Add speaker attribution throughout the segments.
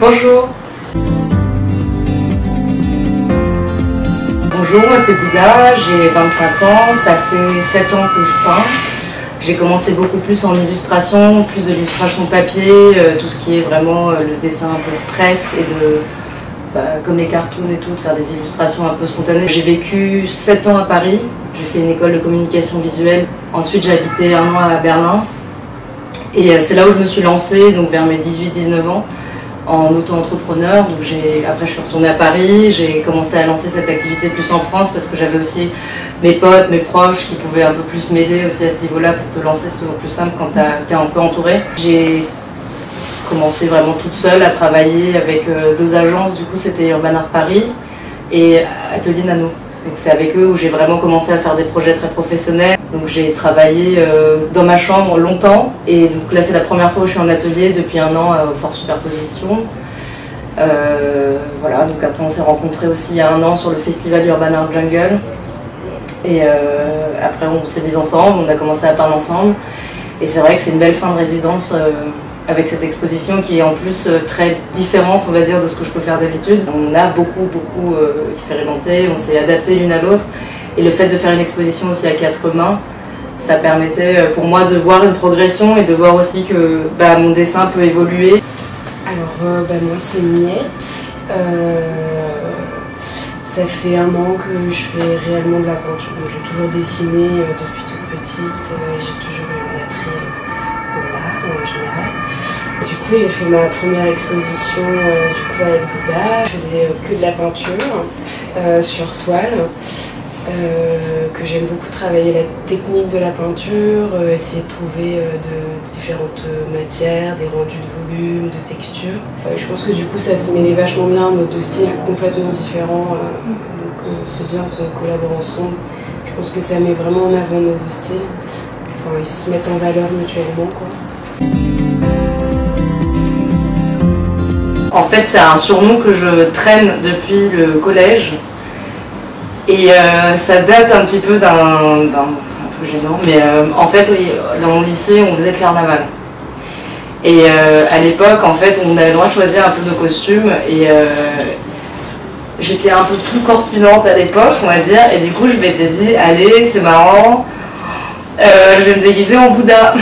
Speaker 1: Bonjour. Bonjour, moi c'est Bouddha, j'ai 25 ans, ça fait 7 ans que je peins. J'ai commencé beaucoup plus en illustration, plus de l'illustration papier, tout ce qui est vraiment le dessin un peu de presse et de, comme les cartoons et tout, de faire des illustrations un peu spontanées. J'ai vécu 7 ans à Paris, j'ai fait une école de communication visuelle. Ensuite j'ai habité 1 an à Berlin et c'est là où je me suis lancée, donc vers mes 18-19 ans, en auto-entrepreneur. Donc après je suis retournée à Paris, j'ai commencé à lancer cette activité plus en France parce que j'avais aussi mes potes, mes proches qui pouvaient un peu plus m'aider aussi à ce niveau-là. Pour te lancer c'est toujours plus simple quand t'es un peu entouré. J'ai commencé vraiment toute seule à travailler avec 2 agences, du coup c'était Urban Art Paris et Atelier Nano. Donc c'est avec eux où j'ai vraiment commencé à faire des projets très professionnels. Donc j'ai travaillé dans ma chambre longtemps et donc là c'est la première fois où je suis en atelier depuis 1 an au Fort Superposition. Voilà, donc après on s'est rencontrés aussi il y a 1 an sur le festival Urban Art Jungle et après on s'est mis ensemble, on a commencé à peindre ensemble et c'est vrai que c'est une belle fin de résidence avec cette exposition qui est en plus très différente, on va dire, de ce que je peux faire d'habitude. On a beaucoup expérimenté, on s'est adapté l'une à l'autre et le fait de faire une exposition aussi à 4 mains, ça permettait pour moi de voir une progression et de voir aussi que mon dessin peut évoluer.
Speaker 2: Alors moi c'est Miette, ça fait 1 an que je fais réellement de la peinture. J'ai toujours dessiné depuis toute petite, j'ai toujours eu un attrait pour l'art en général. Du coup j'ai fait ma première exposition avec Bouddha. Je faisais que de la peinture sur toile. Que j'aime beaucoup travailler la technique de la peinture, essayer de trouver de différentes matières, des rendus de volume, de texture. Je pense que du coup ça se mêlait vachement bien, nos 2 styles complètement différents, donc c'est bien qu'on collabore ensemble. Je pense que ça met vraiment en avant nos 2 styles, enfin ils se mettent en valeur mutuellement quoi.
Speaker 1: En fait c'est un surnom que je traîne depuis le collège. Et ça date un petit peu d'un... c'est un peu gênant, mais en fait, dans mon lycée, on faisait le carnaval. Et à l'époque, en fait, on avait le droit de choisir un peu nos costumes. Et j'étais un peu plus corpulente à l'époque, on va dire. Et du coup, je m'étais dit, allez, c'est marrant, je vais me déguiser en Bouddha.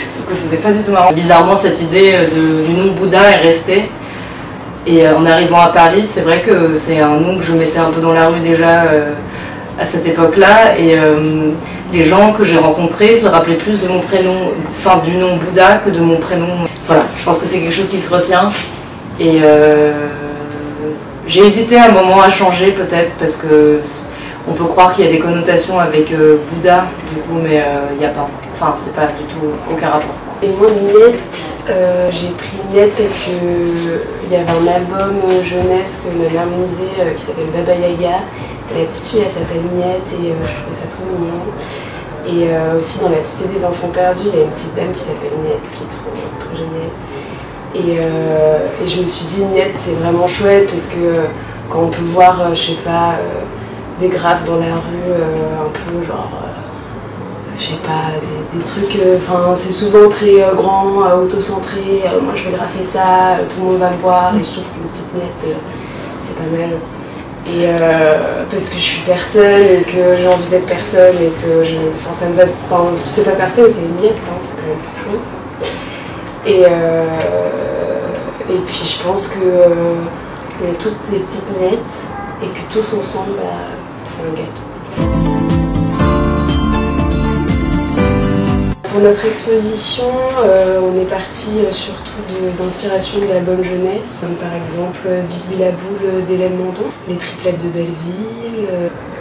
Speaker 1: Sauf que ce n'était pas du tout marrant. Bizarrement, cette idée du nom Bouddha est restée. Et en arrivant à Paris, c'est vrai que c'est un nom que je mettais un peu dans la rue déjà à cette époque-là. Et les gens que j'ai rencontrés se rappelaient plus de mon prénom, enfin du nom Bouddha que de mon prénom. Voilà, je pense que c'est quelque chose qui se retient. Et j'ai hésité un moment à changer peut-être parce que on peut croire qu'il y a des connotations avec Bouddha du coup, mais il n'y a pas. Enfin, c'est pas du tout aucun rapport.
Speaker 2: Et moi, Miette, j'ai pris Miette parce qu'il y avait un album jeunesse que ma mère me lisait qui s'appelle Baba Yaga. Et la petite fille, elle s'appelle Miette et je trouvais ça trop mignon. Et aussi dans la Cité des Enfants Perdus, il y a une petite dame qui s'appelle Miette qui est trop géniale. Et je me suis dit, Miette, c'est vraiment chouette parce que quand on peut voir, je sais pas, des graphes dans la rue, un peu genre... je sais pas, des trucs, enfin c'est souvent très grand, auto-centré, moi je vais graffer ça, tout le monde va me voir et je trouve qu'une petite Miette c'est pas mal. Et parce que je suis personne et que j'ai envie d'être personne et que ça me va, enfin c'est pas personne, c'est une Miette, hein, c'est quand même plus chaud. Et puis je pense que on est tous des petites Miettes et que tous ensemble on fait un gâteau. Pour notre exposition, on est parti surtout d'inspiration de la bonne jeunesse, comme par exemple Bibi la boule d'Hélène Mandon, Les triplettes de Belleville,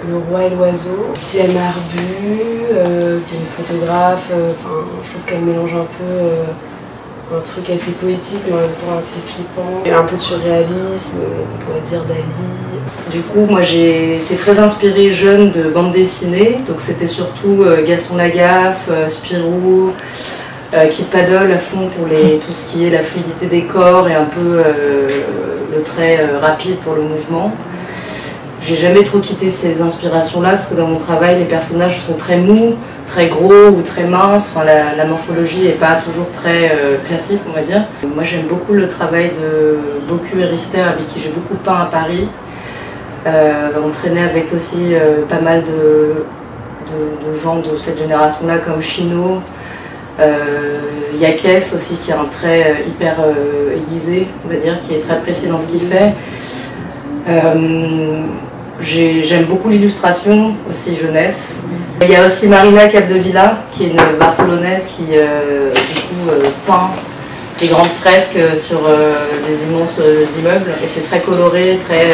Speaker 2: Le roi et l'oiseau, Diane Arbu, qui est une photographe, je trouve qu'elle mélange un peu un truc assez poétique mais en même temps assez flippant, et un peu de surréalisme, on pourrait dire Dali.
Speaker 1: Du coup, moi j'ai été très inspirée jeune de bande dessinée, donc c'était surtout Gaston Lagaffe, Spirou, Kid Paddle à fond pour tout ce qui est la fluidité des corps et un peu le trait rapide pour le mouvement. j'ai jamais trop quitté ces inspirations-là parce que dans mon travail, les personnages sont très mous, très gros ou très minces. Enfin, la morphologie n'est pas toujours très classique, on va dire. Moi, j'aime beaucoup le travail de Bocuse et Rister, avec qui j'ai beaucoup peint à Paris. On traînait avec aussi pas mal de gens de cette génération-là, comme Chino, Yakes aussi, qui a un trait hyper aiguisé, on va dire, qui est très précis dans ce qu'il fait. J'aime beaucoup l'illustration, aussi jeunesse. Il y a aussi Marina Capdevila, qui est une barcelonaise qui peint des grandes fresques sur des immenses immeubles. Et c'est très coloré, très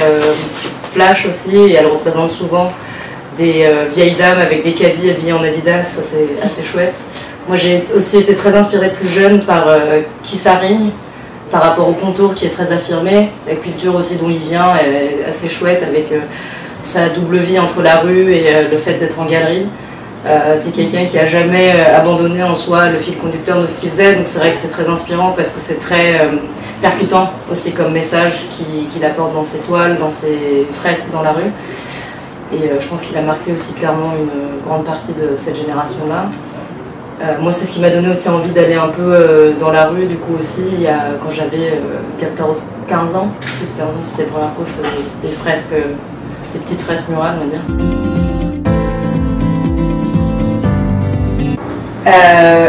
Speaker 1: flash aussi, et elle représente souvent des vieilles dames avec des caddies habillées en Adidas, ça c'est assez chouette. Moi j'ai aussi été très inspirée plus jeune par Kissaring, par rapport au contour qui est très affirmé. La culture aussi dont il vient est assez chouette, avec sa double vie entre la rue et le fait d'être en galerie. C'est quelqu'un qui a jamais abandonné en soi le fil conducteur de ce qu'il faisait, donc c'est vrai que c'est très inspirant parce que c'est très percutant aussi comme message qu'il apporte dans ses toiles, dans ses fresques dans la rue. Et je pense qu'il a marqué aussi clairement une grande partie de cette génération-là. Moi, c'est ce qui m'a donné aussi envie d'aller un peu dans la rue, du coup aussi, quand j'avais 15 ans, plus 15 ans, c'était la première fois que je faisais des fresques, des petites fresques murales, on va dire.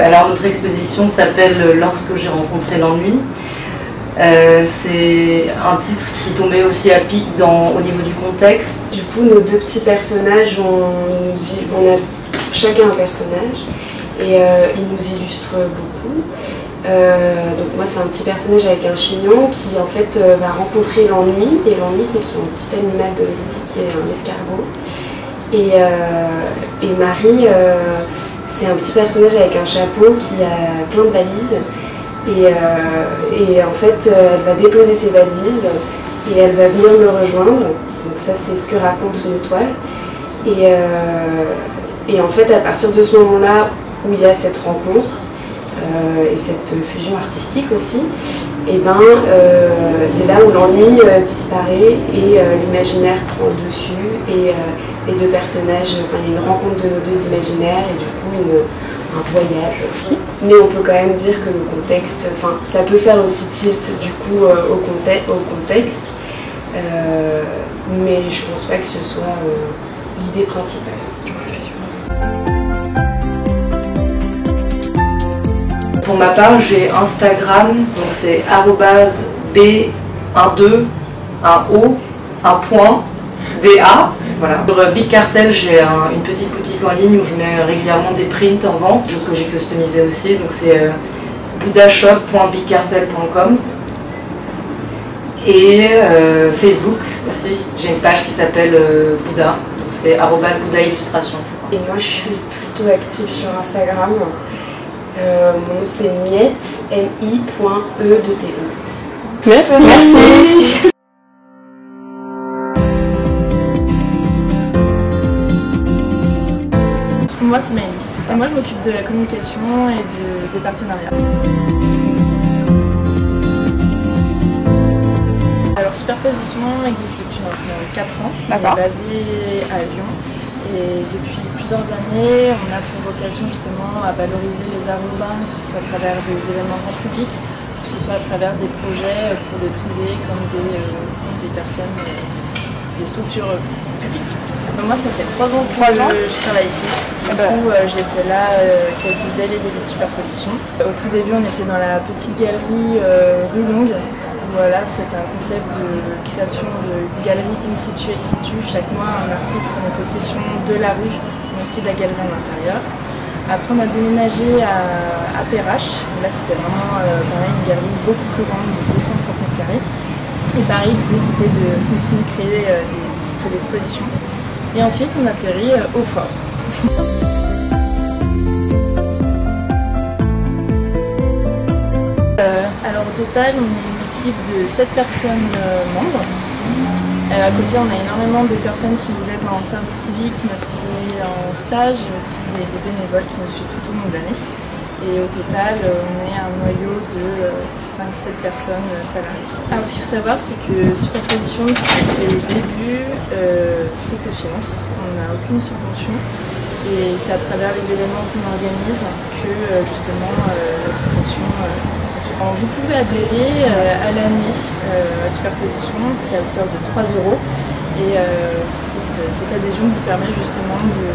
Speaker 1: Alors notre exposition s'appelle « Lorsque j'ai rencontré l'ennui ». C'est un titre qui tombait aussi à pic au niveau du contexte.
Speaker 2: Du coup, nos deux petits personnages, on a chacun un personnage et ils nous illustrent beaucoup. Donc moi, c'est un petit personnage avec un chignon qui en fait va rencontrer l'ennui, et l'ennui c'est son petit animal domestique qui est un escargot. Et Marie, c'est un petit personnage avec un chapeau qui a plein de valises. Et en fait, elle va déposer ses valises et elle va venir me rejoindre. Donc ça, c'est ce que raconte nos toiles. Et en fait, à partir de ce moment-là où il y a cette rencontre et cette fusion artistique aussi, et c'est là où l'ennui disparaît et l'imaginaire prend le dessus, et les deux personnages, il y a une rencontre de nos deux imaginaires et du coup un voyage. Mais on peut quand même dire que le contexte, ça peut faire aussi tilt du coup au contexte, mais je pense pas que ce soit l'idée principale.
Speaker 1: Pour ma part, j'ai Instagram, donc c'est @b12 .da. Voilà. Sur Big Cartel, j'ai une petite boutique en ligne où je mets régulièrement des prints en vente, chose que j'ai customisé aussi, donc c'est buddhashop.bigcartel.com. Et Facebook aussi, j'ai une page qui s'appelle Bouddha, donc c'est @Bouddha Illustration.
Speaker 2: Et moi je suis plutôt active sur Instagram. Mon nom c'est Miette, mi.e2te.
Speaker 3: Merci.
Speaker 1: Merci.
Speaker 3: Moi c'est Maëlys. Et moi je m'occupe de la communication et des partenariats. Alors Superposition existe depuis maintenant 4 ans. On est basé à Lyon. Et depuis plusieurs années, on a pour vocation justement à valoriser les arts urbains, que ce soit à travers des événements grand public, que ce soit à travers des projets pour des privés comme des personnes, des structures publiques. Moi, ça fait 3 ans que je travaille ici. Du coup, j'étais là quasi dès les débuts de Superposition. Au tout début, on était dans la petite galerie rue Longue. Voilà, c'est un concept de création de galerie in situ, ex situ. Chaque mois, un artiste prenait possession de la rue, mais aussi de la galerie à l'intérieur. Après, on a déménagé à Perrache. Là, c'était vraiment pareil, une galerie beaucoup plus grande, de 230 mètres carrés. Et pareil, l'idée, c'était de continuer de créer des cycles d'exposition. Et ensuite, on atterrit au Fort. Alors, au total, on est de 7 personnes membres. À côté, on a énormément de personnes qui nous aident en service civique, mais aussi en stage, et aussi des bénévoles qui nous suivent tout au long de l'année. Et au total, on est un noyau de 5-7 personnes salariées. Alors ce qu'il faut savoir, c'est que Superposition, c'est au début, s'autofinance. On n'a aucune subvention. Et c'est à travers les événements qu'on organise que justement l'association fonctionne. Alors, vous pouvez adhérer à l'année à Superposition, c'est à hauteur de 3 €. Et cette adhésion vous permet justement de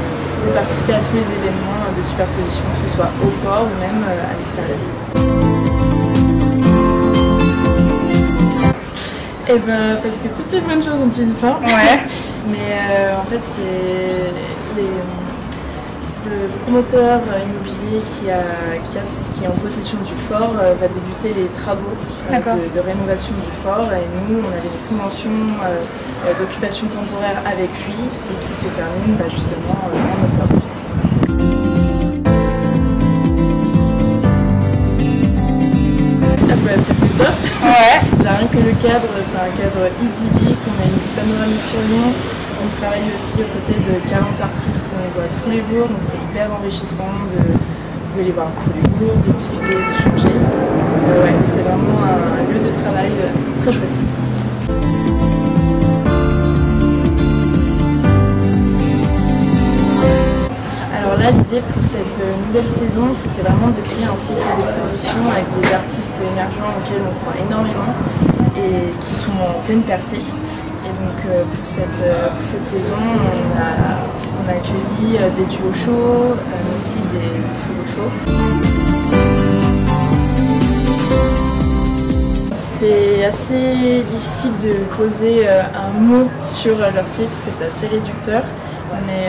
Speaker 3: participer à tous les événements de Superposition, que ce soit au fort ou même à l'extérieur. Et ben parce que toutes les bonnes choses ont une fin.
Speaker 4: Ouais.
Speaker 3: Mais en fait c'est le promoteur immobilier qui est en possession du fort va débuter les travaux de rénovation du fort, et nous on avait une convention d'occupation temporaire avec lui et qui se termine justement en octobre. C'était top.
Speaker 4: Ouais.
Speaker 3: Rien que le cadre, c'est un cadre idyllique, on a une panoramique sur Lyon, on travaille aussi aux côtés de 40 artistes qu'on voit tous les jours, donc c'est hyper enrichissant de les voir tous les jours, de discuter, d'échanger. Ouais, c'est vraiment un lieu de travail très chouette. Alors là, l'idée pour cette nouvelle saison, c'était vraiment de créer un cycle d'exposition avec des artistes émergents auxquels on croit énormément et qui sont en pleine percée. Et donc pour cette saison, on a accueilli des duos chauds, mais aussi des solos chauds. C'est assez difficile de poser un mot sur leur style parce que c'est assez réducteur, mais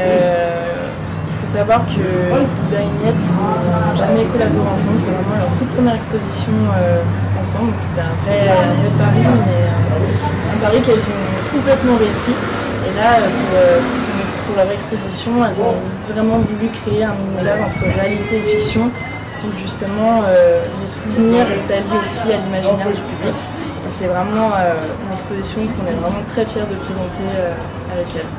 Speaker 3: il faut savoir que Bouddha et Miette n'ont jamais collaboré ensemble, c'est vraiment leur toute première exposition ensemble, donc c'était un vrai pari, mais un pari qu'elles ont complètement réussi. Et là, pour leur exposition, elles ont vraiment voulu créer un univers entre réalité et fiction, où justement les souvenirs s'allient aussi à l'imaginaire du public. Et c'est vraiment une exposition qu'on est vraiment très fiers de présenter avec elles.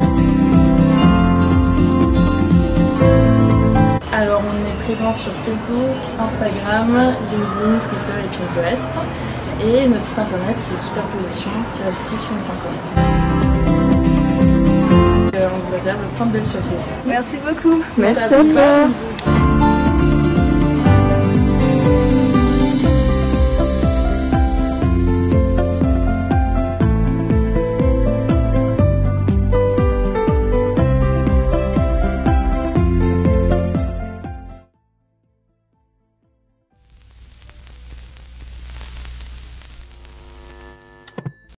Speaker 3: Alors on est présent sur Facebook, Instagram, LinkedIn, Twitter et Pinterest. Et notre site internet c'est superposition-session.com. On vous réserve plein de belles surprises.
Speaker 4: Merci beaucoup.
Speaker 3: Merci à toi.